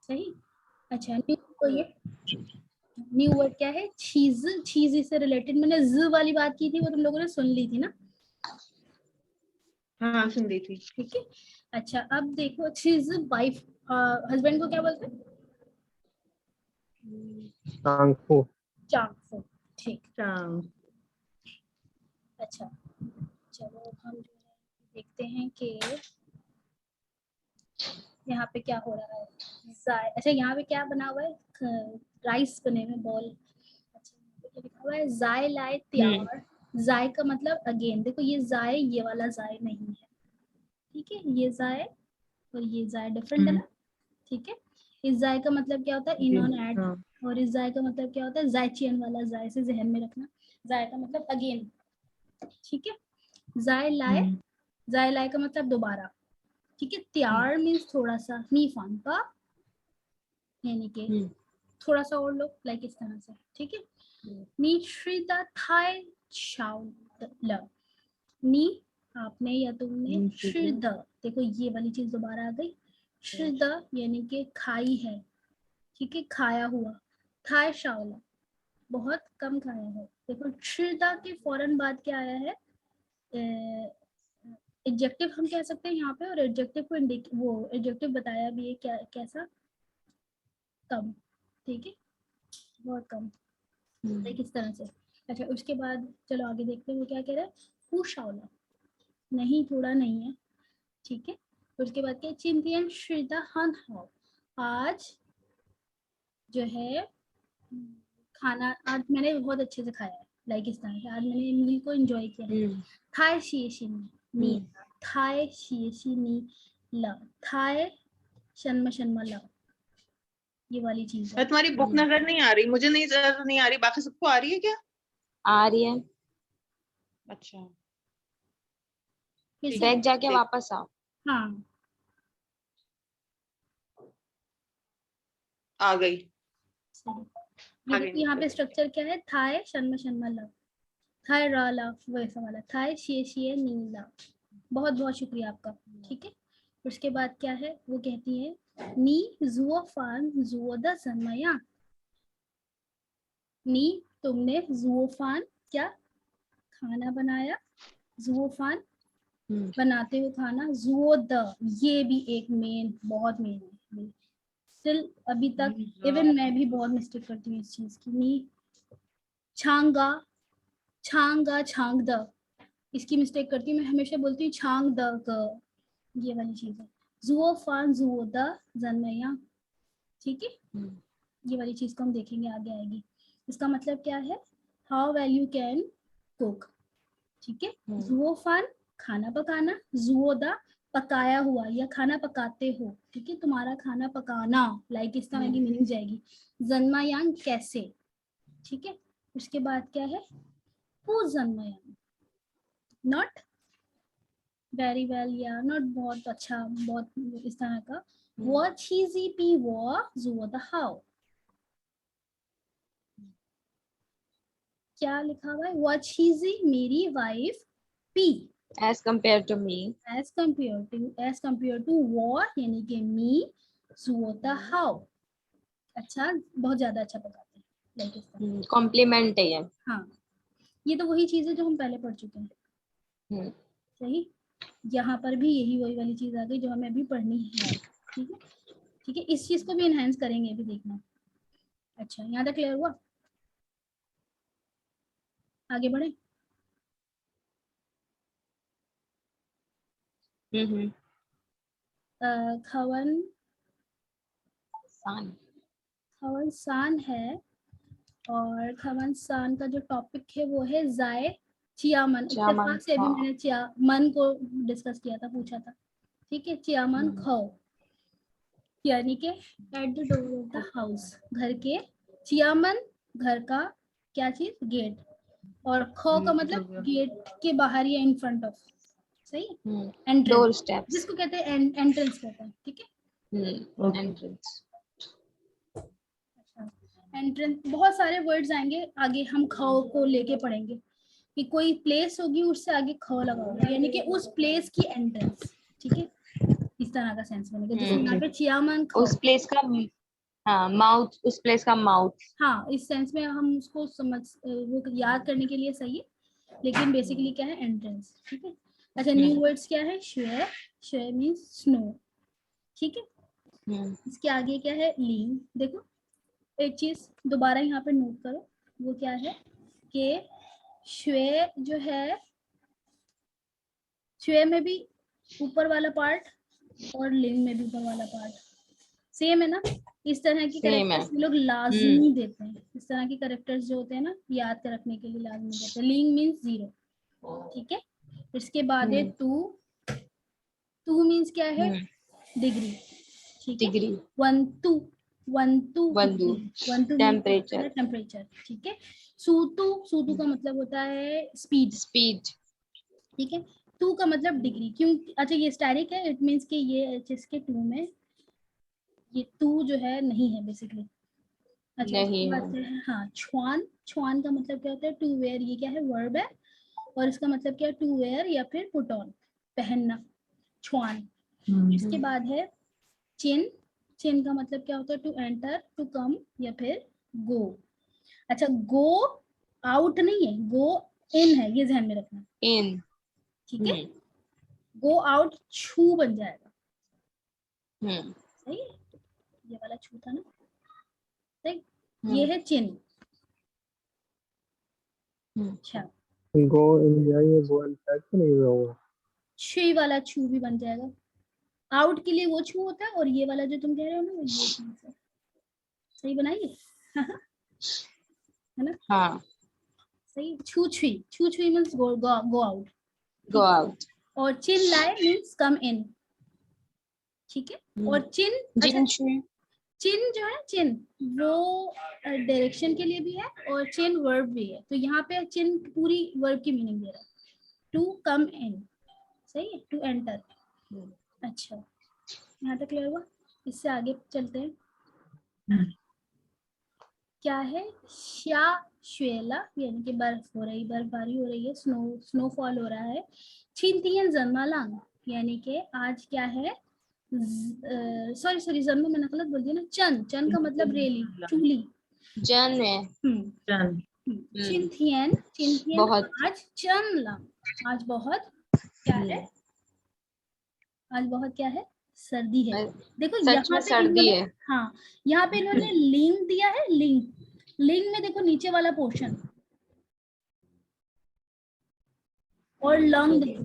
सही। अच्छा new word क्या है? चीज। चीज से रिलेटेड मैंने ज वाली बात की थी, वो तुम लोगों ने सुन ली थी ना? हाँ सुन ली थी। ठीक है। अच्छा अब देखो, चीज वाइफ हस्बैंड को क्या बोलते हैं? चांगफू। चांगफू। ठीक। चांग। अच्छा चलो हम देखते हैं कि यहाँ पे क्या हो रहा है। अच्छा यहाँ पे क्या बना हुआ है? राइस बने हुए बॉल। अच्छा यहाँ पे क्या लिखा हुआ है? जाय लाए त्यार। जाय का मतलब अगेन, देखो ये जाय ये वाला जाय नहीं है, ठीक है? ये जाय और ये जाय डिफरेंट है ना, ठीक है? इस जाय का मतलब क्या होता है? In on at. हाँ। और इस जाय का मतलब क्या होता है? जायचियन वाला जाय, से जहन में रखना। जाय का मतलब अगेन, ठीक है? जाय लाए, जाय लाए का मतलब दोबारा, ठीक है? त्यार मीन्स थोड़ा सा, नी फांका यानी कि थोड़ा सा और लो, लाइक इस तरह से, ठीक है? नी श्रीदा थाई चाउ ल। नी आपने या तुमने, श्रीद देखो ये वाली चीज दोबारा आ गई। श्रीद यानी कि खाई है, ठीक है? खाया हुआ। थाई शावला बहुत कम खाया है। देखो श्रीदा के फौरन बाद क्या आया है? एडजेक्टिव हम कह सकते हैं यहाँ पे, और एडजेक्टिव को वो एडजेक्टिव बताया भी है क्या, कैसा? कम, ठीक है? बहुत कम, लाइक इस तरह से। अच्छा उसके बाद चलो आगे देखते हैं वो क्या कह रहा है। हुशावला नहीं, थोड़ा नहीं है, ठीक है? उसके बाद क्या? चिंतियन श्रीदा हन हाउ, आज जो है खाना आज मैंने बहुत अच्छे से खाया है, लाइक इस तरह से। आज मैंने मील को एंजॉय किया है। थाई शिएशिनी नी, थाई शिएशिनी ल, थाई शन्म शन्म ल, ये वाली चीज है। तुम्हारी बुक नजर नहीं आ रही, मुझे नहीं नजर नहीं आ रही, बाकी सबको आ रही है क्या? आ रही है। अच्छा फिर से बैग जाके वापस आओ। हाँ आ गई। सही। ये आ गई देखो यहाँ पे नीचे। स्ट्रक्चर क्या है? थाई शन्म शन्म ल, थाई रा ला, वैसा वाला थाई शिए शिए नी ला। बहुत बहुत शुक्रिया आपका, ठीक है? उसके बाद क्या है? वो कहती है नी जुओ फान जुओ द सनमया। नी तुमने जुओफान क्या खाना बनाया? जुओफान बनाते हो खाना। जुओ द ये भी एक मेन, बहुत मेन है स्टिल अभी तक। इवन मैं भी बहुत मिस्टेक करती हूँ इस चीज की। नी छांगा, छांगा छांग द, इसकी मिस्टेक करती हूँ मैं, हमेशा बोलती हूँ छांग द ग, ये वाली चीज है। जुओ फान जुओ द जनमया, ठीक है? ये वाली चीज को हम देखेंगे आगे आएगी। इसका मतलब क्या है? How well you can cook, ठीक है? जुओ फान खाना पकाना, जुओदा पकाया हुआ या खाना पकाते हो, ठीक है? तुम्हारा खाना पकाना, लाइक इस तरह की मीनिंग जाएगी। जन्मायांग कैसे, ठीक है? उसके बाद क्या है? हु जन्मायांग, नॉट वेरी वेल या नॉट बहुत अच्छा, बहुत इस तरह का। वो चीजी पी वो जुओदा हाउ, क्या लिखा हुआ है? वो चीजी मेरी wife P, As compared to me. as compared to वो यानी कि मी, जुओता हाउ अच्छा, बहुत ज्यादा अच्छा पकाते हैं, लाइक इस तरह। कॉम्प्लीमेंट है ये। हाँ ये तो वही चीज है जो हम पहले पढ़ चुके हैं, सही। यहाँ पर भी यही वही वाली चीज आ गई जो हमें अभी पढ़नी है, ठीक है? ठीक है, इस चीज को भी एनहांस करेंगे अभी, देखना। अच्छा यहाँ तक क्लियर हुआ? आगे बढ़े। खवन सान। खवन सान है, और खवन सान का जो टॉपिक है वो है जाए चियामन। इत्तेफाक से अभी मैंने चिया मन को डिस्कस किया था, पूछा था, ठीक है? चियामन खो यानी कि at the door of the house, घर के। चियामन घर का क्या चीज? गेट। और खो का मतलब गेट के बाहर या इन फ्रंट ऑफ, सही? Door entrance, steps. जिसको कहते हैं एंट्रेंस कहते हैं, ठीक है? एंट्रेंस। एंट्रेंस, बहुत सारे वर्ड्स आएंगे आगे, हम खो को लेके पढ़ेंगे कि कोई प्लेस होगी उससे आगे ख लगा होगा, यानी कि उस प्लेस की एंट्रेंस, ठीक है? इस तरह का सेंस बनेगा। जैसे यहाँ पे चियामन खाओ, उस प्लेस का हाँ माउथ, उस प्लेस का माउथ। हाँ इस सेंस में हम उसको समझ वो याद करने के लिए सही है, लेकिन बेसिकली क्या है एंट्रेंस। ठीक है। अच्छा न्यू वर्ड्स क्या है, श्वे, श्वे मीन्स स्नो। ठीक है। इसके आगे क्या है, लीन। देखो एक चीज दोबारा यहाँ पे नोट करो, वो क्या है कि श्वे जो है, श्वे में भी ऊपर वाला पार्ट और लिंग में भी ऊपर वाला पार्ट सेम है ना। इस तरह की कैरेक्टर्स लोग लाजमी देते हैं, इस तरह की कैरेक्टर्स जो होते हैं ना याद कर रखने के लिए लाजमी देते हैं। लिंग मीन्स 0। ठीक है। इसके बाद है टू, टू मीन्स क्या है, डिग्री। ठीक है। Degree, 1 2, 1 2 temperature, temperature. ठीक है। सूतु, सूतु का मतलब होता है स्पीड, स्पीड। ठीक है। टू का मतलब डिग्री, क्यों, अच्छा ये स्टैटिक है, इट मीन्स कि ये जिसके टू में ये टू जो है नहीं है बेसिकली। अच्छा इसके बाद से है हाँ छुआन, छुआन का मतलब क्या होता है, टू वेयर, ये क्या है वर्ब है, और इसका मतलब क्या है टू वेयर या फिर पुट ऑन, पहनना, छुआन। इसके बाद है चिन, चिन का मतलब क्या होता है, टू एंटर, टू कम या फिर गो। अच्छा गो आउट नहीं है, गो इन है, ये ध्यान में रखना। इन, ठीक है। गो आउट छू बन जाएगा। सही है, ये वाला छू था ना, सही। ये है चिन। अच्छा गो इंडिया, ये गो इनफैक्ट नहीं होगा, छी वाला छू भी बन जाएगा। आउट के लिए वो छू होता है, और ये वाला जो तुम कह रहे हो ना वो ये छू है। सही बनाइए है ना। हाँ सही। छू छुई, छू छुई means go out, go out. और चिन लाए मीन्स कम इन। ठीक है। और चिन, अच्छा चिन जो है, चिन वो डायरेक्शन के लिए भी है और चिन वर्ब भी है, तो यहाँ पे चिन पूरी वर्ब की मीनिंग दे रहा है, टू कम इन। सही है, टू एंटर। अच्छा यहाँ तक क्लियर हुआ। इससे आगे चलते हैं। क्या है, श्या श्वेला यानी कि बर्फ हो रही, बर्फबारी हो रही है, स्नोफॉल हो रहा है। छिंतियन जन्मालांग यानी कि आज क्या है, सॉरी जन्म मैंने गलत बोल दिया ना, चंद, चंद का मतलब रेली, चूली, जन है। चिंथियन, चिंथियन आज चंद, आज बहुत क्या है, आज बहुत क्या है, सर्दी है। देखो यहाँ पे सर्दी है। हाँ यहाँ पे इन्होंने लिंग दिया है, लिंग, लिंग में देखो नीचे वाला पोर्शन और लंग है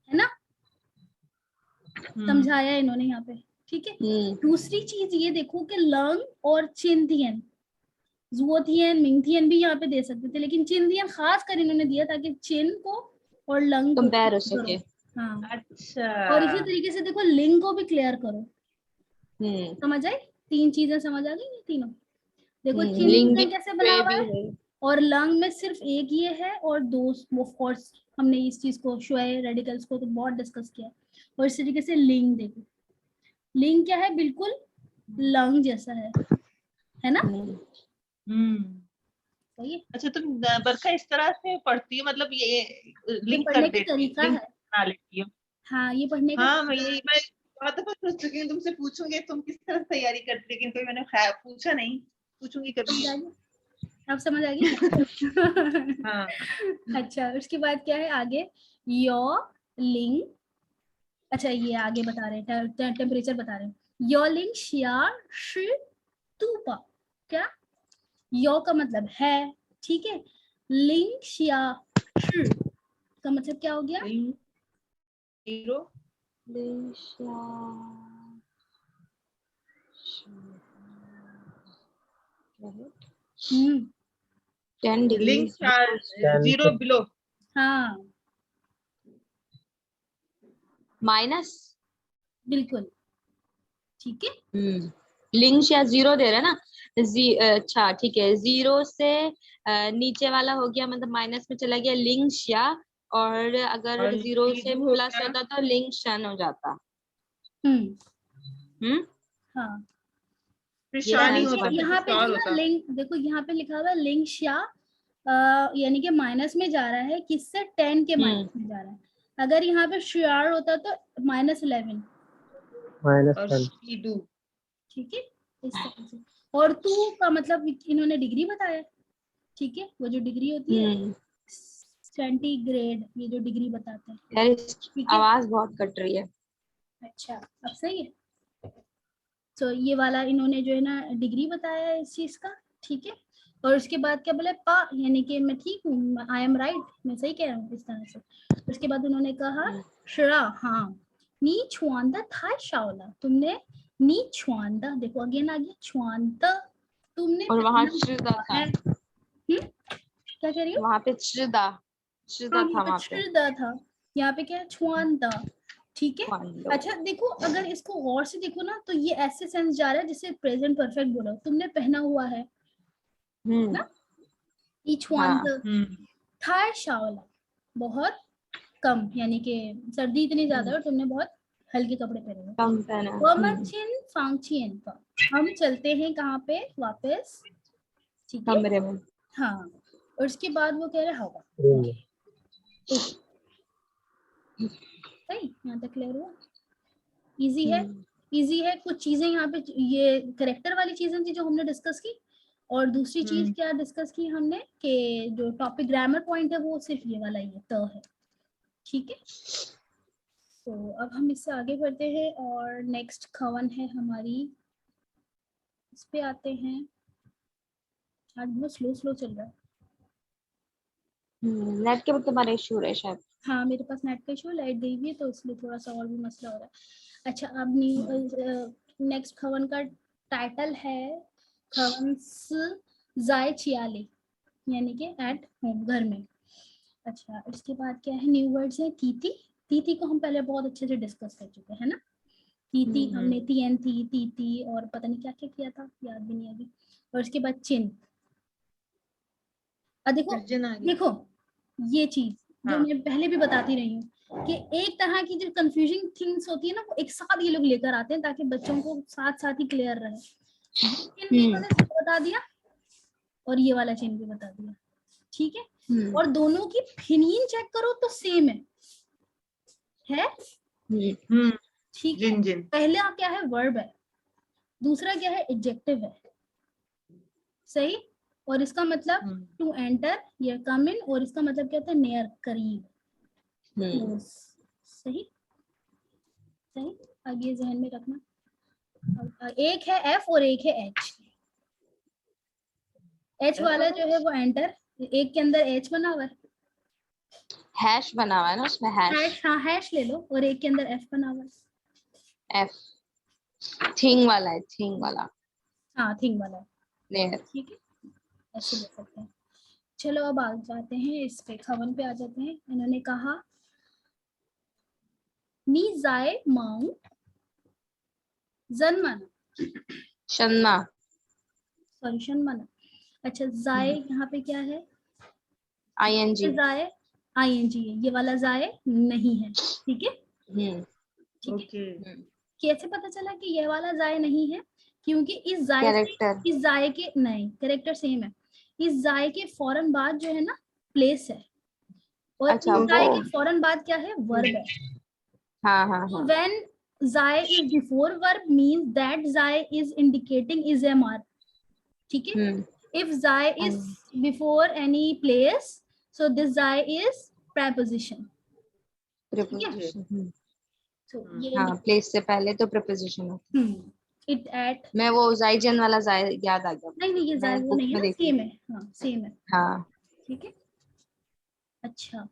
ना, समझाया इन्होंने यहाँ पे। ठीक है। दूसरी चीज ये देखो कि लंग और चिंथियन, जुओथियन मिंगथियन भी यहाँ पे दे सकते थे, लेकिन चिंथियन खास कर इन्होंने दिया ताकि चिन को और लंग को कंपेयर हो सके। हाँ अच्छा। और इसी तरीके से देखो लिंग को भी क्लियर करो। समझ आई, तीन चीजें समझ आ गई, तीनों। देखो चिंथियन कैसे बना हुआ है, और लंग में सिर्फ एक ये है, और दो ऑफ कोर्स हमने इस चीज को श्वे रेडिकल्स को तो बहुत डिस्कस किया। और इस तरीके से लिंग देखो, लिंग क्या है, बिल्कुल लंग जैसा है ना। सही है। अच्छा तुम बरखा इस तरह से पढ़ती हो, मतलब ये लिंक कर पढ़ने का देती तरीका लिंक है, बना लेती हो। हाँ ये पढ़ने का। हाँ मैं बहुत दफा सोच चुकी हूँ तुमसे पूछूंगी तुम किस तरह से तैयारी करती, लेकिन कोई मैंने पूछा नहीं, पूछूंगी कभी। अब समझ आ गई। हाँ। अच्छा उसके बाद क्या है आगे, यो लिंग। अच्छा ये आगे बता रहे हैं, टेम्परेचर बता रहे हैं। यो लिंग शिया शी तुपा, क्या, यो का मतलब है, ठीक है, लिंग शिया शी का मतलब क्या हो गया, जीरो, 10 डिग्री, लिंक 0 बिलो। हाँ माइनस, बिल्कुल ठीक है। लिंक या 0 दे रहे हैं ना, अच्छा ठीक है, 0 से नीचे वाला हो गया, मतलब माइनस में चला गया लिंक या, और अगर 0 से प्लस होता तो लिंक शन हो जाता। हाँ यहाँ पे ना लिंक देखो, यहाँ पे लिखा हुआ है लिंक या यानी कि माइनस में जा रहा है, किससे 10 के माइनस में जा रहा है, अगर यहाँ पे श्यार होता तो -11, -10 और she do। ठीक है, इस तरह से। और तू का मतलब इन्होंने डिग्री बताया, ठीक है, वो जो डिग्री होती है सेंटीग्रेड, ये जो डिग्री बताते हैं, यार इसकी ठीक है। आवाज बहुत कट रही है। अच्छा, अब सही है। तो ये वाला इन्होंने जो है ना डिग्री बताया है इस चीज का, ठीक है। और उसके बाद क्या बोले, पा यानी कि मैं ठीक हूँ, आई एम राइट, मैं सही कह रहा हूँ, इस तरह से। उसके बाद उन्होंने कहा श्रा, हाँ, नी छुआंदा था शाओला, तुमने नी छुआंदा, देखो अगेन आ गया छुआंदा, तुमने और वहां पहना श्रदा हुआ था, है। क्या कह रही हो? वहां पे श्रदा हाँ, था यहाँ पे वहां पे। छुआंदा था, यहाँ पे क्या है छुआंदा, ठीक है। मान लो। अच्छा देखो, अगर इसको गौर से देखो ना तो ये ऐसे सेंस जा रहा है जैसे प्रेजेंट परफेक्ट बोला, तुमने पहना हुआ है ना, इछवांद था शावला, बहुत कम, यानी कि सर्दी इतनी ज्यादा है और तुमने बहुत हल्के कपड़े पहने हुए। कम पहना। वमनचिन फांगचिन का, हम चलते हैं कहाँ पे वापस, ठीक है, कमरे में। हाँ। और उसके बाद वो कह रहे हवा, रूम में। सही, यहाँ तक क्लियर हुआ, इजी है, इजी है। कुछ चीजें यहाँ पे ये करेक्टर वाली चीजें थी जो हमने डिस्कस की, और दूसरी चीज क्या डिस्कस की हमने कि जो टॉपिक ग्रामर पॉइंट है वो सिर्फ ये वाला ही है, त है, ठीक है। तो अब हम इससे आगे बढ़ते हैं और नेक्स्ट खवन है हमारी, इस पे आते हैं। आज बहुत स्लो स्लो चल रहा है। नेट के भी तुम्हारा इशू है शायद। हाँ, मेरे पास नेट का इशू, लाइट गई हुई है तो इसलिए थोड़ा सा और भी मसला हो रहा है। अच्छा, अब नेक्स्ट खवन का टाइटल है खवंस जाय चियाले, यानी कि एट होम, घर में। अच्छा, इसके बाद क्या है, न्यू वर्ड्स है तीती, तीती को हम पहले बहुत अच्छे से डिस्कस कर चुके हैं ना, तीती हमने तीन थी, तीती और पता नहीं क्या क्या किया था, याद भी नहीं अभी। और उसके बाद चिन, देखो देखो ये चीज जो मैं पहले भी बताती रही हूँ कि एक तरह की जो कंफ्यूजिंग थिंग्स होती है ना, वो एक साथ ये लोग लेकर आते हैं ताकि बच्चों को साथ साथ ही क्लियर रहे। चिन्ह भी इन्होंने बता दिया और ये वाला चिन्ह भी बता दिया, ठीक है। और दोनों की फिनिन चेक करो तो सेम है ठीक है। पहला क्या है, वर्ब है, दूसरा क्या है, एडजेक्टिव है, सही। और इसका मतलब टू एंटर या कम इन, और इसका मतलब क्या होता है, नियर, करीब, क्लोज, सही सही। अब ये जहन में रखना, एक है एफ और एक है एच। एच वाला जो है वो एंटर, एक के अंदर एच बना हुआ है, हैश बना हुआ है ना उसमें, हैश। हाँ हैश ले लो, और एक के अंदर एफ बना हुआ है, एफ थिंग वाला है, थिंग वाला, हाँ थिंग वाला है, नेयर, ठीक है, ऐसे ले सकते हैं। चलो अब आ जाते हैं इस पे, खवन पे आ जाते हैं। इन्होंने कहा नी जाए मांग जन्मना, शन्ना, सॉरी शन्मना। अच्छा, जाए यहाँ पे क्या है, आईएनजी, जाए आईएनजी है, ये वाला जाए नहीं है, ठीक है, ठीक है। कैसे पता चला कि ये वाला जाए नहीं है, क्योंकि इस जाए से, इस जाए के नहीं, कैरेक्टर सेम है, इस जाए के फौरन बाद जो है ना प्लेस है, और अच्छा, इस जाए के फौरन बाद क्या है, वर्ब है। हाँ हाँ हाँ। When Zai is before verb means that Zai is indicating is a mark, ठीक है। If Zai is before any place, so this Zai is preposition, preposition। so ये हाँ, प्लेस से पहले तो preposition होता है। it at, मैं वो जाइजन वाला जाय याद आ गया। नहीं ये Zai वो नहीं है, सेम है, हाँ सेम है, हाँ ठीक है। अच्छा,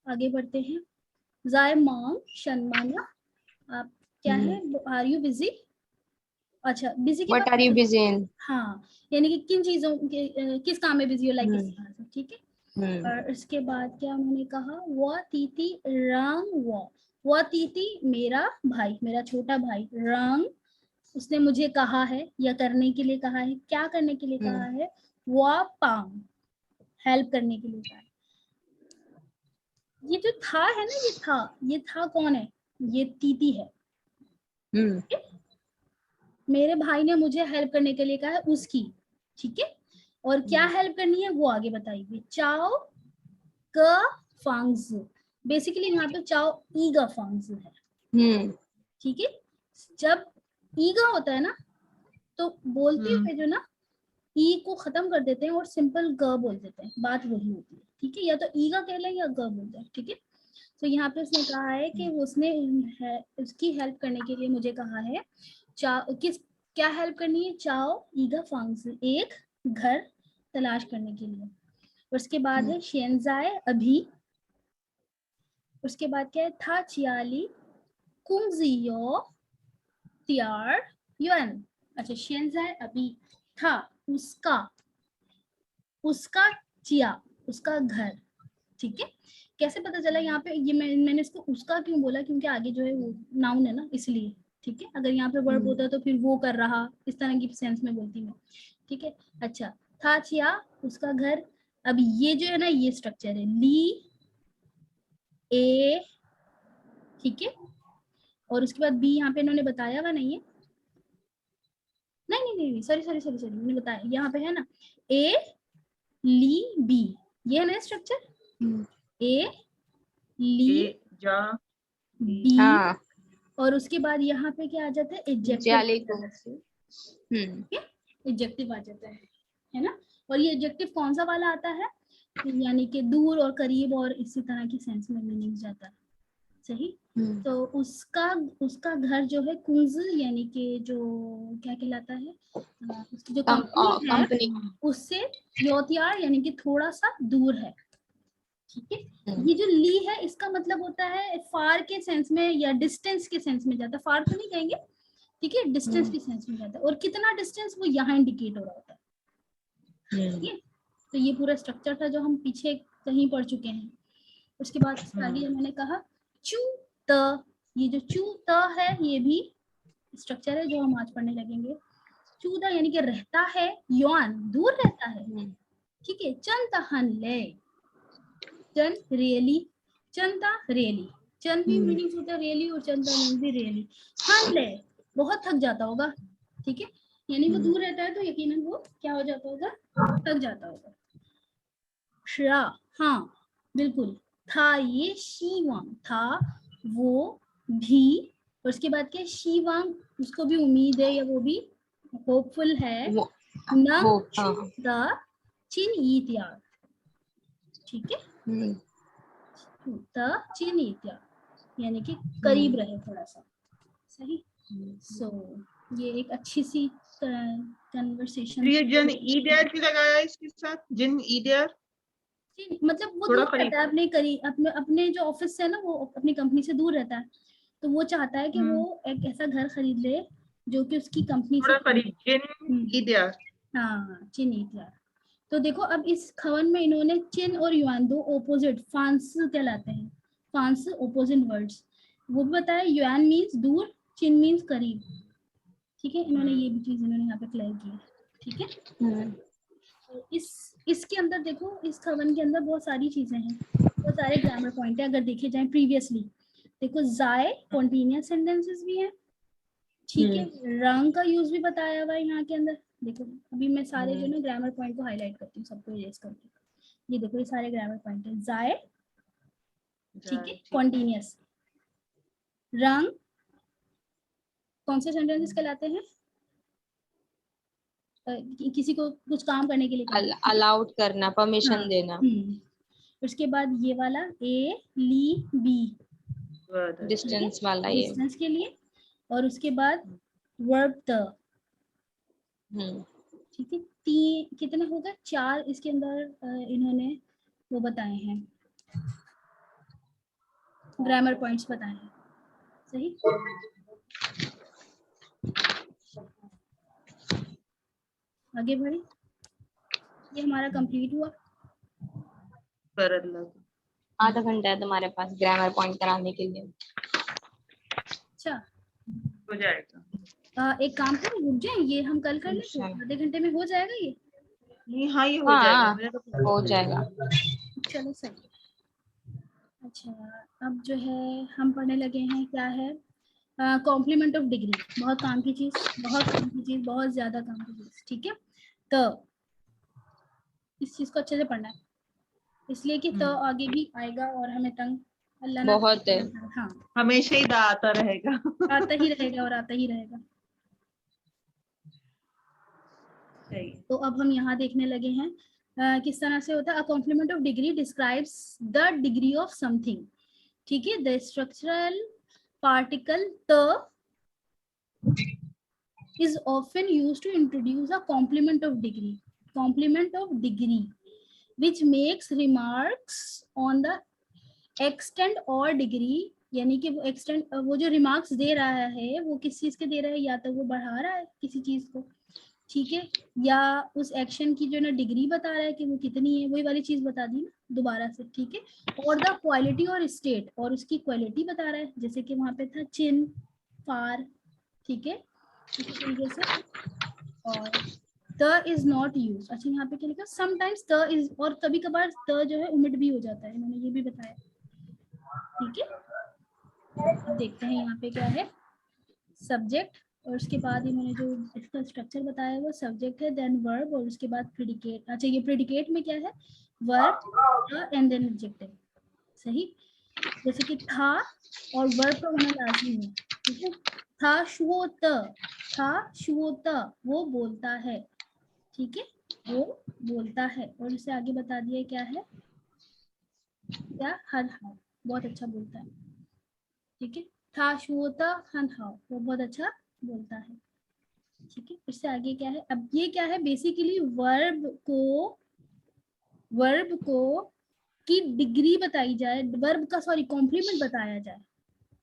आगे बढ़ते हैं। Zai मांग शनमाना, आप क्या है, आर यू बिजी, अच्छा बिजी के What are you busy in? हाँ, यानी कि किन चीजों के, किस काम में बिजी हो, लाइक इस तरह से, ठीक है। और इसके बाद क्या उन्होंने कहा, वो तीती रंग, वो तीती मेरा भाई, मेरा छोटा भाई, रंग उसने मुझे कहा है या करने के लिए कहा है, क्या करने के लिए कहा है, वो पांग हेल्प करने के लिए कहा है। ये जो था है ना, ये था कौन है, ये तीती है, मेरे भाई ने मुझे हेल्प करने के लिए कहा है उसकी, ठीक है। और क्या हेल्प करनी है वो आगे बताइए, चाओ क फांग्स, बेसिकली यहाँ पे चाओ ईगा फॉर्म्स है, ठीक है। जब ईगा होता है ना तो बोलते हुए जो ना ई को खत्म कर देते हैं और सिंपल ग बोल देते हैं, बात वही होती है, ठीक है। या तो ईगा कह लें या ग बोलते हैं, ठीक है। तो यहाँ पे उसने कहा है कि उसने उसकी हेल्प करने के लिए मुझे कहा है क्या हेल्प करनी है, चाओ ईगा फंक्स, एक घर तलाश करने के लिए। उसके बाद है शेंजाए अभी, उसके बाद क्या है, था चियाली कुंजियो तियार युएन। अच्छा, शेंजाए अभी था उसका चिया, उसका घर, ठीक है। कैसे पता चला यहाँ पे, ये मैंने इसको उसका क्यों बोला, क्योंकि आगे जो है वो नाउन है ना, इसलिए, ठीक है। अगर यहाँ पे वर्ब होता तो फिर वो कर रहा, इस तरह की सेंस में बोलती मैं, ठीक है। अच्छा, था चिया उसका घर। अब ये जो है ना, ये स्ट्रक्चर है ली ए, ठीक है। और उसके बाद बी यहाँ पे इन्होंने बताया हुआ नहीं है, नहीं, सॉरी, मैंने बताया यहाँ पे है ना, ए ली बी, ये है ना स्ट्रक्चर, ए ली बी, और उसके बाद यहाँ पे क्या आ जाता है, एडजेक्टिव आ जाता है ना। और ये एडजेक्टिव कौन सा वाला आता है, यानी कि दूर और करीब और इसी तरह की सेंस में मीनिंग जाता है, सही। तो उसका घर जो है कुंज, यानी कि जो क्या कहलाता है, उसकी जो कंपनी है उससे योतियार यानी कि थोड़ा सा दूर है, ठीक है। ये जो ली है इसका मतलब होता है फार के सेंस में या डिस्टेंस के सेंस में जाता है, फार तो नहीं कहेंगे, ठीक है, डिस्टेंस के सेंस में जाता है। और कितना डिस्टेंस वो यहाँ इंडिकेट हो रहा होता है, ठीक है। तो ये पूरा स्ट्रक्चर था जो हम पीछे कहीं पढ़ चुके हैं। उसके बाद इसके आगे मैंने कहा चू त, ये जो चू त है ये भी स्ट्रक्चर है जो हम आज पढ़ने लगेंगे। चू द यानी कि रहता है, योन दूर रहता है, ठीक है। चंता हन ले, चन रियली, चंता रियली, चन भी मीनिंग्स होता है रियली और चंता मीन भी रियली। हन ले बहुत थक जाता होगा, ठीक है, यानी वो दूर रहता है तो यकीनन वो क्या हो जाता होगा, थक जाता होगा। श्रा, हाँ बिल्कुल, था ये शीवांग, था वो भी, और उसके बाद क्या, शीवांग उसको भी उम्मीद है या वो भी होपफुल है, नंग द चिन ईत्याग, ठीक है, द चिन ईत्याग यानी कि करीब रहे थोड़ा सा, सही। सो ये एक अच्छी सी कन्वर्सेशन, ये जिन ईडियर भी लगाया इसके साथ, जिन ईडियर मतलब वो दूर रहता है अपने जो ऑफिस है ना, वो अपनी कंपनी से दूर रहता है, तो वो चाहता है कि वो एक ऐसा घर खरीद ले जो कि उसकी कंपनी से हाँ, चिन ईदियार। तो देखो अब इस खवन में इन्होंने चिन और युआन दो ओपोजिट फांस कहलाते हैं, फांस ओपोजिट वर्ड्स, वो भी बताया। युआन मीन्स दूर, चिन मीन्स करीब, ठीक है। इन्होंने ये भी चीज इन्होंने यहाँ पे क्लियर की है, ठीक है। इसके अंदर देखो, इस खवन के अंदर बहुत सारी चीजें हैं, बहुत सारे ग्रामर पॉइंट है अगर देखे जाए प्रीवियसली। देखो जाए कॉन्टिन्यूअस सेंटेंसेस भी है, ठीक है। रंग का यूज भी बताया हुआ है यहाँ के अंदर। देखो अभी मैं सारे जो ना ग्रामर पॉइंट को हाईलाइट करती हूँ, सबको इरेज करके। ये देखो ये सारे ग्रामर पॉइंट है, जाए, ठीक है, कॉन्टिन्यूअस। रंग कौन से सेंटेंसेस कहलाते हैं, किसी को कुछ काम करने के लिए अलाउड करना, परमिशन देना। उसके बाद ये वाला ए ली बी, डिस्टेंस वाला, ये डिस्टेंस के लिए। और उसके बाद वर्ब द, ठीक है। कितने हो गए, 4 इसके अंदर इन्होंने वो बताए हैं, ग्रामर पॉइंट्स बताए हैं, सही। आगे बढ़े, ये हमारा कंप्लीट हुआ। आधा घंटा है तुम्हारे पास ग्रामर पॉइंट कराने के लिए। अच्छा हो जाएगा। एक काम करें, रुक जाए, ये हम कल कर लेंगे, आधे घंटे में हो जाएगा ये। नहीं, हाँ ये हो जाएगा, हो जाएगा। चलो सही। अच्छा, अब जो है हम पढ़ने लगे हैं, क्या है, कॉम्प्लीमेंट ऑफ डिग्री। बहुत काम की चीज, बहुत काम की चीज, बहुत ज्यादा काम की चीज, ठीक है। तो इस चीज को अच्छे से पढ़ना है, इसलिए कि तो आगे भी आएगा और हमें तंग अल्लाह ना बहुत है। हाँ हमेशा ही दा आता रहेगा। आता ही रहेगा और आता ही रहेगा। सही। तो अब हम यहाँ देखने लगे हैं किस तरह से होता है। A compliment of degree describes the degree of something. ठीक है, the structural particle the is often used to introduce a complement of degree, which makes remarks on the extent or degree, यानी कि वो extent, वो जो remarks दे रहा है वो किस चीज के दे रहा है, या तो वो बढ़ा रहा है किसी चीज को, ठीक है, या उस एक्शन की जो ना डिग्री बता रहा है कि वो कितनी है, वही वाली चीज बता दी ना दोबारा से, ठीक है। और द क्वालिटी और स्टेट, और उसकी क्वालिटी बता रहा है, जैसे कि वहां पे था चिन, फार, ठीक है, इसी तरीके से। और द इज नॉट यूज, अच्छा यहाँ पे क्या लिखा, समटाइम्स द इज, और कभी कभार द जो है उमिट भी हो जाता है, मैंने ये भी बताया, ठीक है। अब देखते हैं यहाँ पे क्या है, सब्जेक्ट, और उसके बाद इन्होंने जो इसका स्ट्रक्चर बताया वो सब्जेक्ट है, देन वर्ब, और उसके बाद प्रेडिकेट। अच्छा ये प्रेडिकेट में क्या है, वर्ब एंड देन एडजेक्टिव, सही। जैसे कि था और वर्ब का होना लाजमी है, ठीक है। था शुओत, था शुओत, वो बोलता है, ठीक है, वो बोलता है। और उससे आगे बता दिया क्या है, क्या, हर हाउ, बहुत अच्छा बोलता है, ठीक है। था शुओता हन हाउ, वो बहुत अच्छा बोलता है, ठीक है। इससे आगे क्या है, अब ये क्या है, बेसिकली वर्ब को की डिग्री बताई जाए, वर्ब का सॉरी कॉम्प्लीमेंट बताया जाए,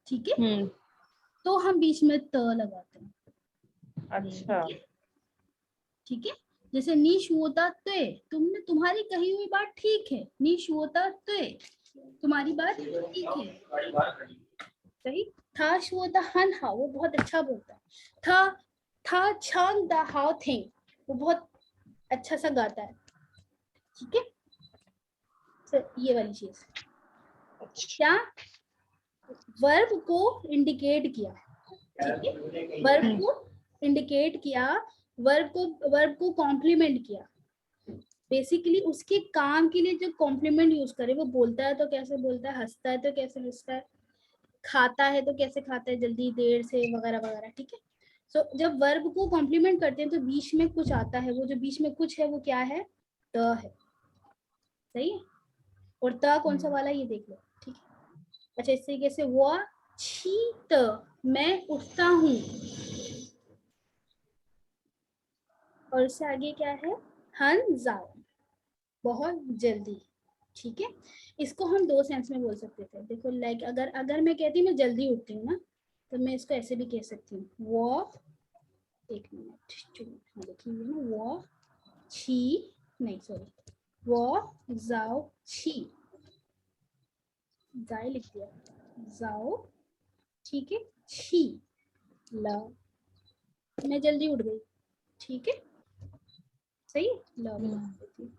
ठीक है, तो हम बीच में त लगाते हैं, अच्छा। ठीक है। जैसे निश होता ते, तुमने, तुम्हारी कही हुई बात ठीक है, निश होता ते, तुम्हारी बात ठीक है, सही। था शुओता हन हाउ, वो बहुत अच्छा बोलता है। था छांग दा हाउ थिंग, वो बहुत अच्छा सा गाता है, ठीक है। ये वाली चीज क्या, वर्ब को इंडिकेट किया, ठीक है, वर्ब को इंडिकेट किया, वर्ब को कॉम्प्लीमेंट किया, बेसिकली उसके काम के लिए जो कॉम्प्लीमेंट यूज करे, वो बोलता है तो कैसे बोलता है, हंसता है तो कैसे हंसता है, खाता है तो कैसे खाता है, जल्दी देर से, वगैरह वगैरह, ठीक है। सो जब वर्ब को कॉम्प्लीमेंट करते हैं तो बीच में कुछ आता है, वो जो बीच में कुछ है वो क्या है, त है, सही है। और त कौन सा वाला ये देख लो, ठीक है। अच्छा इस तरीके से वो छीत, मैं उठता हूँ, और उससे आगे क्या है, हन जाओ, बहुत जल्दी, ठीक है। इसको हम दो सेंस में बोल सकते थे, देखो लाइक अगर मैं कहती मैं जल्दी उठती हूँ ना, तो मैं इसको ऐसे भी कह सकती हूँ, वो, एक मिनट, हाँ देखिए ना, वो छी, नहीं सॉरी, वो जाओ छी, जाए लिख दिया, जाओ, ठीक है, छी, ला, मैं जल्दी उठ गई, ठीक है, सही है, ला भी लगा देती हूँ।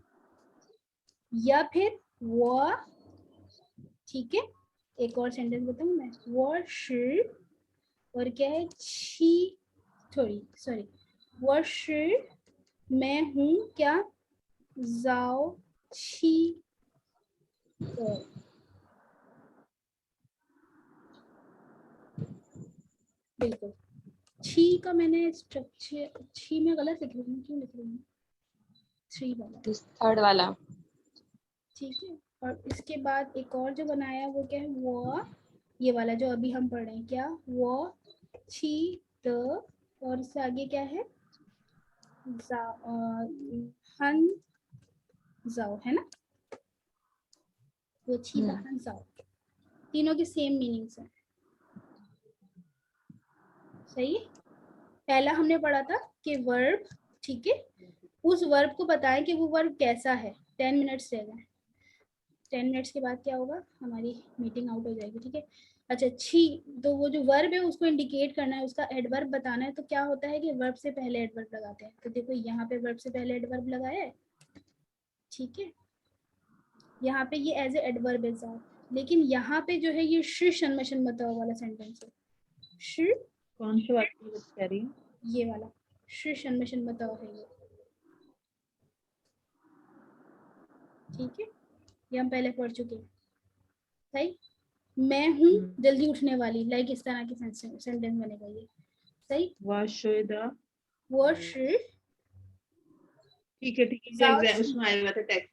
या फिर वो, ठीक है, एक और सेंटेंस बताऊं मैं, वो शी, और क्या है, छी, थोड़ी सॉरी, वो शी, मैं हूँ क्या, जाओ छी, बिल्कुल। छी का मैंने स्ट्रक्चर, छी में गलत लिख रही हूँ, क्यों लिख रही हूँ, थ्री वाला, थर्ड वाला, ठीक है। और इसके बाद एक और जो बनाया वो क्या है, वो, ये वाला जो अभी हम पढ़ रहे हैं, क्या, वो छी त, और इससे आगे क्या है, हन जाओ, है ना, वो छी द हन जाओ, तीनों की सेम मीनिंग्स है, सही है। पहला हमने पढ़ा था कि वर्ब, ठीक है, उस वर्ब को बताएं कि वो वर्ब कैसा है। 10 मिनट्स रह गए, 10 मिनट्स के बाद क्या होगा, हमारी मीटिंग आउट हो जाएगी, ठीक है। अच्छा छी, तो वो जो वर्ब है उसको इंडिकेट करना है, उसका एडवर्ब बताना है, तो क्या होता है कि वर्ब से पहले एडवर्ब लगाते हैं, तो देखो यहाँ पे वर्ब से पहले एडवर्ब लगाया है, ठीक है, यहाँ पे ये एज ए एडवर्ब है जाओ, लेकिन यहाँ पे जो है ये श्री शन्मशन बताओ वाला सेंटेंस है, श्री, कौन सी बात कह रही है, ये वाला श्री शन्मशन बताओ है ये, ठीक है, ये हम पहले पढ़ चुके हैं, सही। मैं हूँ जल्दी उठने वाली, लाइक इस तरह की सेंटेंस बनेगा ये। सही, 我学的 वो शी, ठीक है जो एग्जाम उसमें आया हुआ था टेक्स्ट।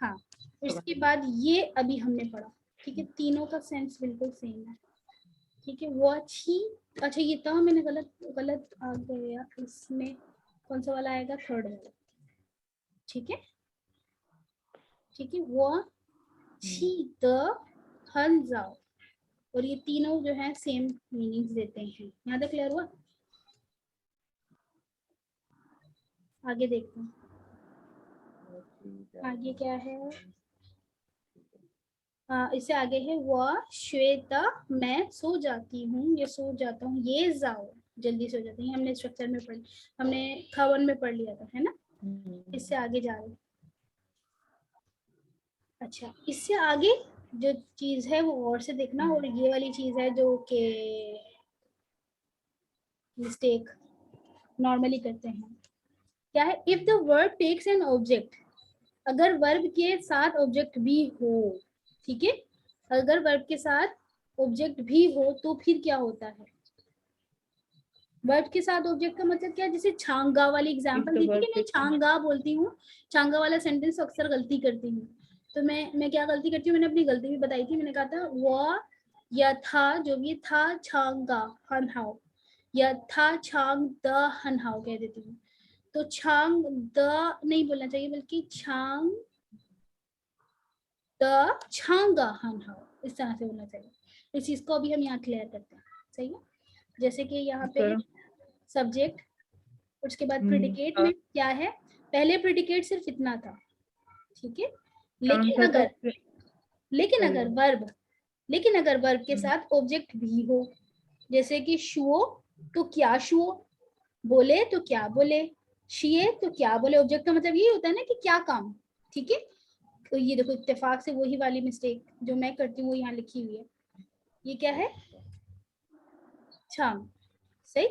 हाँ, इसके बाद ये अभी हमने पढ़ा, ठीक है, तीनों का सेंस बिल्कुल सेम है, ठीक है। वो अच्छी, अच्छा ये तो मैंने गलत आ गया, इसमें कौन सा वाला आएगा, थर्ड वाला, ठीक है, ठीक है। वो छी द हन जाओ, और ये तीनों जो है सेम मीनिंग्स देते हैं। यहाँ तक क्लियर हुआ? आगे देखते हैं, आगे क्या है। इससे आगे है वह श्वेता मैं सो जाती हूँ, ये सो जाता हूँ, ये जाओ जल्दी सो जाती हूँ। हमने स्ट्रक्चर में पढ़, हमने खवन में पढ़ लिया था, है ना। इससे आगे जा रहे हैं। अच्छा, इससे आगे जो चीज है वो और से देखना, और ये वाली चीज है जो कि मिस्टेक नॉर्मली करते हैं। क्या है, if the verb takes an object, अगर वर्ब के साथ ऑब्जेक्ट भी हो, ठीक है, अगर वर्ब के साथ ऑब्जेक्ट भी हो तो फिर क्या होता है। वर्ब के साथ ऑब्जेक्ट का मतलब क्या है, जैसे छांगा वाली एग्जांपल दी थी कि मैं छांगा बोलती हूँ, छांगा वाला सेंटेंस अक्सर गलती करती हूँ। तो मैं क्या गलती करती हूँ, मैंने अपनी गलती भी बताई थी। मैंने कहा था वो या था, जो भी था, छांगा हनहाओ, या था छांग द हनहाओ कह देती हूँ। तो छांग द नहीं बोलना चाहिए, बल्कि छांग द छांगा हनहाओ, इस तरह से बोलना चाहिए। इस चीज को अभी हम यहाँ क्लियर करते हैं, सही है। जैसे कि यहाँ पे सब्जेक्ट, उसके बाद प्रेडिकेट में क्या है, पहले प्रेडिकेट सिर्फ इतना था, ठीक है, लेकिन अगर वर्ब के साथ ऑब्जेक्ट भी हो, जैसे कि शुओ तो क्या शुओ, बोले तो क्या बोले, शिए तो क्या बोले। ऑब्जेक्ट का मतलब ये होता है ना कि क्या काम, ठीक है। तो ये देखो इत्तेफाक से वही वाली मिस्टेक जो मैं करती हूँ वो यहाँ लिखी हुई है। ये क्या है, छांग, सही।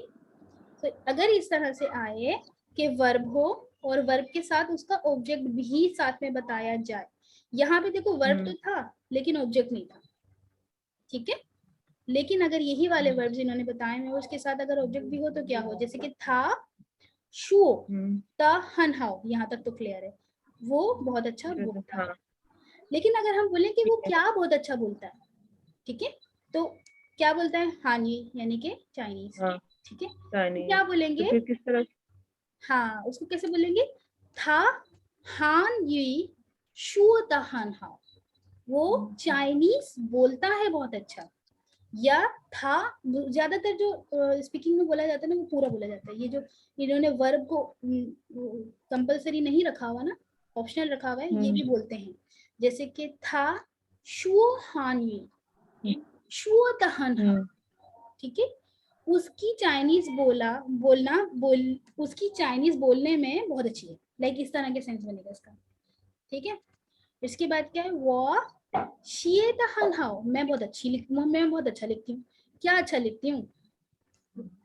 तो अगर इस तरह से आए कि वर्ब हो और वर्ब के साथ उसका ऑब्जेक्ट भी साथ में बताया जाए, यहाँ पे देखो वर्ब तो था लेकिन ऑब्जेक्ट नहीं था, ठीक है। लेकिन अगर यही वाले वर्ब जिन्होंने बताए हैं उसके साथ अगर ऑब्जेक्ट भी हो तो क्या हो, जैसे कि था शुओ ता हनहाओ, यहाँ तक तो क्लियर है, वो बहुत अच्छा बोलता है। लेकिन अगर हम बोले कि वो क्या बहुत अच्छा बोलता है, ठीक है, तो क्या बोलता है, हानी यानी कि चाइनीज, ठीक है, तो क्या बोलेंगे, तो किस तरह, हाँ उसको कैसे बोलेंगे, था हान यी शुओ ता हान हाओ, वो चाइनीज बोलता है बहुत अच्छा। या था, ज्यादातर जो स्पीकिंग में बोला जाता है ना वो पूरा बोला जाता है। ये जो इन्होंने वर्ब को कंपलसरी नहीं रखा हुआ ना, ऑप्शनल रखा हुआ है, ये भी बोलते हैं। जैसे कि था शुओ हानी शुओ तहन, ठीक है, उसकी चाइनीज उसकी चाइनीज बोलने में बहुत अच्छी है, लाइक इस तरह के सेंस बनेगा इसका, ठीक है। इसके बाद क्या है, वो शिए तहन हाओ, मैं बहुत अच्छा लिखती हूँ। क्या अच्छा लिखती हूँ,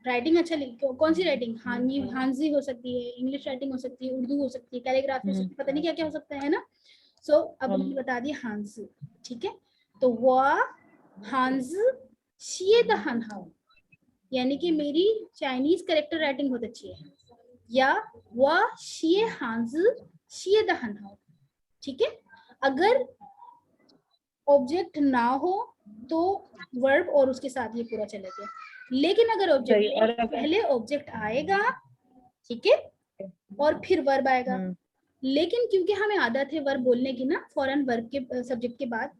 राइटिंग अच्छा लिखती हूँ। कौन सी राइटिंग, हांजी हो सकती है, इंग्लिश राइटिंग हो सकती है, उर्दू हो सकती है, कैलीग्राफी हो सकती है, पता नहीं क्या क्या हो सकता है ना। सो अब मैंने बता दिया हांजी, ठीक है। तो वो हांज शिए तहन हाओ, यानी कि मेरी चाइनीज करेक्टर राइटिंग बहुत अच्छी है, या वह शिए हांज शिए दहन हाओ, ठीक है। अगर ऑब्जेक्ट ना हो तो वर्ब और उसके साथ ये पूरा चलेगा, लेकिन अगर ऑब्जेक्ट पहले ऑब्जेक्ट आएगा, ठीक है, और फिर वर्ब आएगा। लेकिन क्योंकि हमें आदत है वर्ब बोलने की ना फौरन वर्ब के सब्जेक्ट के बाद,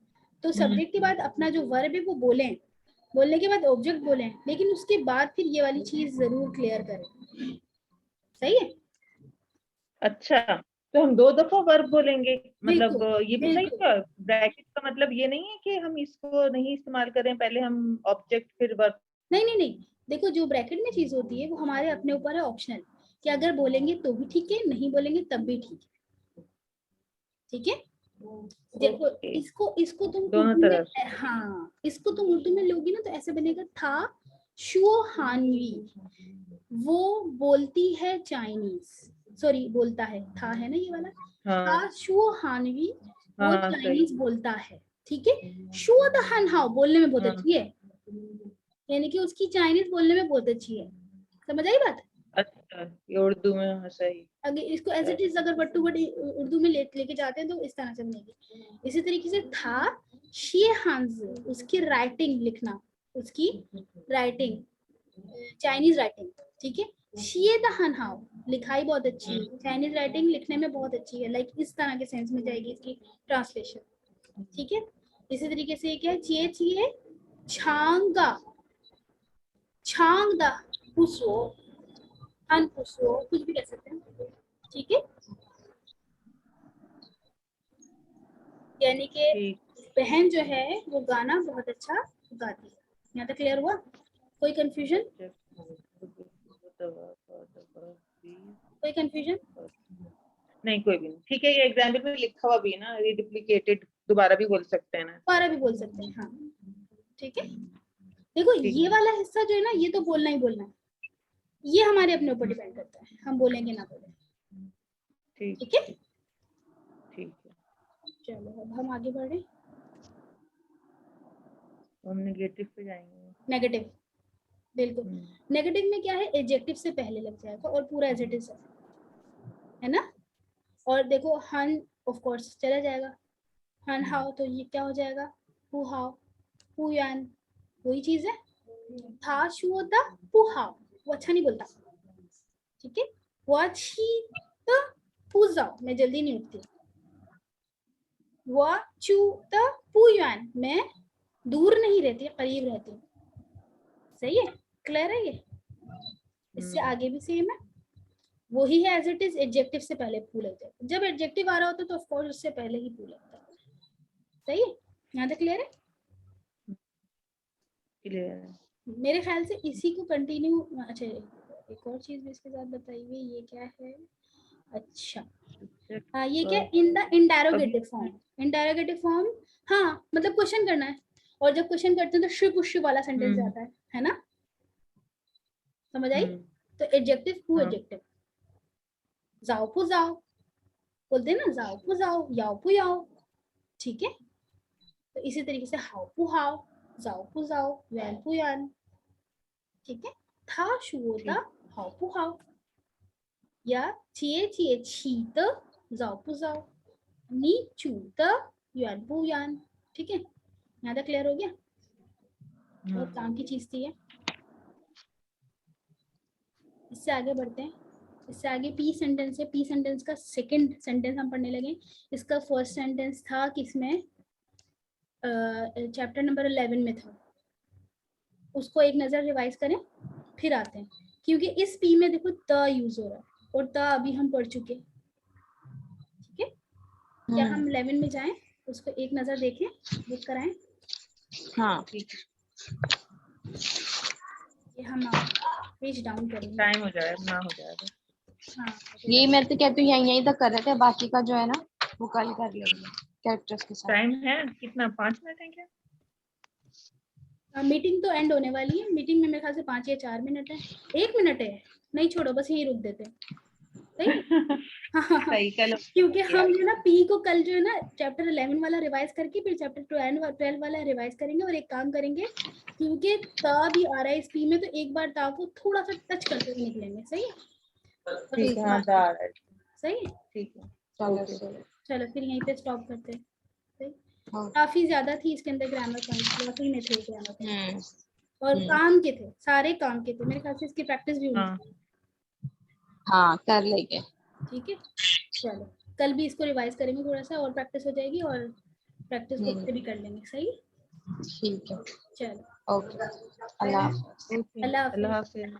तो सब्जेक्ट के बाद अपना जो वर्ब है वो बोलने के बाद ऑब्जेक्ट बोले, लेकिन उसके बाद फिर ये वाली चीज जरूर क्लियर करें, सही है। अच्छा तो हम 2 दफा वर्ब बोलेंगे, मतलब ये भी सही बिल्कुल। है। ब्रैकेट का मतलब ये नहीं है कि हम इसको नहीं इस्तेमाल करें, पहले हम ऑब्जेक्ट फिर वर्ब। नहीं, देखो जो ब्रैकेट में चीज होती है वो हमारे अपने ऊपर है, ऑप्शनल, कि अगर बोलेंगे तो भी ठीक है, नहीं बोलेंगे तब भी ठीक है, ठीक है। देखो इसको तुम उर्दू में, हाँ इसको तुम उर्दू में लोगी ना तो ऐसे बनेगा, था शुओ हानवी, वो बोलती है चाइनीज, सॉरी बोलता है, था है ना ये वाला, था शुओ हानवी, वो चाइनीज बोलता है, ठीक है। शो द हन हाउ बोलने में बहुत हाँ। अच्छी है, यानी कि उसकी चाइनीज बोलने में बहुत अच्छी है। समझ आई बात? अच्छा, ये उर्दू में, हाँ सही। अगर इसको एज इट इज अगर वर्ड टू वर्ड उर्दू में लेके जाते हैं तो इस तरह से बनेगी। इसी तरीके से था शी हांज, उसकी राइटिंग लिखना, उसकी राइटिंग चाइनीज राइटिंग, ठीक है। शी द हन हाउ लिखाई बहुत अच्छी है, चाइनीज राइटिंग लिखने में बहुत अच्छी है, लाइक इस तरह के सेंस में जाएगी इसकी ट्रांसलेशन, ठीक है। इसी तरीके से क्या है, चिए चिए छांगा, छांग दा पुसो, हन पुसो, कुछ भी कह सकते हैं, ठीक है। यानी कि ठीक। बहन जो है वो गाना बहुत अच्छा गाती है। यहाँ तक क्लियर हुआ? कोई कंफ्यूजन? कोई कंफ्यूजन? नहीं, कोई भी नहीं। ठीक है, ये एग्जाम्पल में लिखा हुआ भी है ना, रिडुप्लिकेटेड, दोबारा भी बोल सकते हैं ना। दोबारा भी बोल सकते हैं, हाँ, ठीक है। देखो ये वाला हिस्सा जो है ना, ये तो बोलना ही बोलना है, ये हमारे अपने ऊपर डिपेंड करता है, हम बोलेंगे ना बोलें, ठीक है। ठीक है, चलो अब हम आगे बढ़े, हम नेगेटिव पे जाएंगे। नेगेटिव, बिल्कुल। नेगेटिव में क्या है, एडजेक्टिव से पहले लग जाएगा और पूरा एज इट इज है ना। और देखो हन ऑफ कोर्स चला जाएगा, हन हाउ तो ये क्या हो जाएगा, हु हाउ, हु यान, वही चीज है। था शु होता हु हाउ, वो अच्छा नहीं बोलता, ठीक है। वो छी तो पू जाओ, मैं जल्दी नहीं उठती। वो चू तो पू यान, मैं दूर नहीं रहती, करीब रहती हूँ। सही है, क्लियर है ये? इससे आगे भी सेम है, वही है एज इट इज, एडजेक्टिव से पहले पू लगता है। जब एडजेक्टिव आ रहा होता है तो ऑफ कोर्स उससे पहले ही पू लगता है। सही है, यहाँ तक क्लियर है? क्लियर है। मेरे ख्याल से इसी को कंटिन्यू, अच्छा एक और चीज भी इसके साथ बताइए, ये क्या है, अच्छा हाँ ये क्या, in the interrogative form, interrogative form, हाँ मतलब क्वेश्चन करना है, और जब क्वेश्चन करते हैं तो शुभ शुभ वाला सेंटेंस जाता है ना, समझ आई? तो एडजेक्टिव हु एडजेक्टिव, जाओ पू जाओ बोलते हैं ना, जाओ पू जाओ, याओ पू याओ, ठीक है। तो इसी तरीके से हाउ पू हाउ, जाओ पू जाओ, यान पू यान, ठीक है। था शुओता हाउ पू हाउ, या चिए चिए छी त जाओ पू जाओ, नी चू त यान पू यान, ठीक है। यहाँ तक क्लियर हो गया? बहुत काम की चीज थी ये। इससे आगे बढ़ते हैं, इससे आगे पी सेंटेंस है। पी सेंटेंस का सेकंड सेंटेंस हम पढ़ने लगे। इसका फर्स्ट सेंटेंस था किसमें, चैप्टर नंबर 11 में था, उसको एक नजर रिवाइज करें फिर आते हैं, क्योंकि इस पी में देखो त यूज हो रहा है और त अभी हम पढ़ चुके, ठीक है। क्या हम 11 में जाएं, उसको एक नजर देखें, बुक कराएं। हाँ ये हम पेज डाउन करेंगे, टाइम हो जाएगा ना, हो जाएगा। हाँ ये मैं तो कहती हूँ यहीं तक कर रहे थे, बाकी का जो है ना वो कल कर लेंगे कैरेक्टर्स के साथ। टाइम है कितना, 5 मिनट है क्या? मीटिंग तो एंड होने वाली है, मीटिंग में मेरे ख्याल से 5 या 4 मिनट है, 1 मिनट है, नहीं छोड़ो बस यही रुक देते हैं, सही है? हाँ सही, चलो। क्योंकि हम जो ना पी को कल जो है ना चैप्टर 11 वाला रिवाइज करके फिर चैप्टर 12 वाला रिवाइज करेंगे, और एक काम करेंगे क्योंकि ता भी आ रहा है इस पी में, तो एक बार ता को थोड़ा सा टच करते हुए निकलेंगे, सही है? और ठीक उसके है, हाँ, बाद सही है, ठीक है। चलो फिर यहीं पे स्टॉप करते हैं। सही? हाँ। काफी ज्यादा थी इसके अंदर ग्रामर पॉइंट, वाकई में थे ग्रामर पॉइंट, और हम्म। काम के थे, सारे काम के थे, मेरे ख्याल से इसकी प्रैक्टिस भी हाँ। होनी, हाँ कर लेंगे। ठीक है। चलो कल भी इसको रिवाइज करेंगे थोड़ा सा, और प्रैक्टिस हो जाएगी, और प्रैक्टिस खुद से भी कर लेंगे, सही? ठीक है, चलो ओके, अल्लाह हाफ़िज़। अल्लाह हाफिज। अल्लाह हाफिज।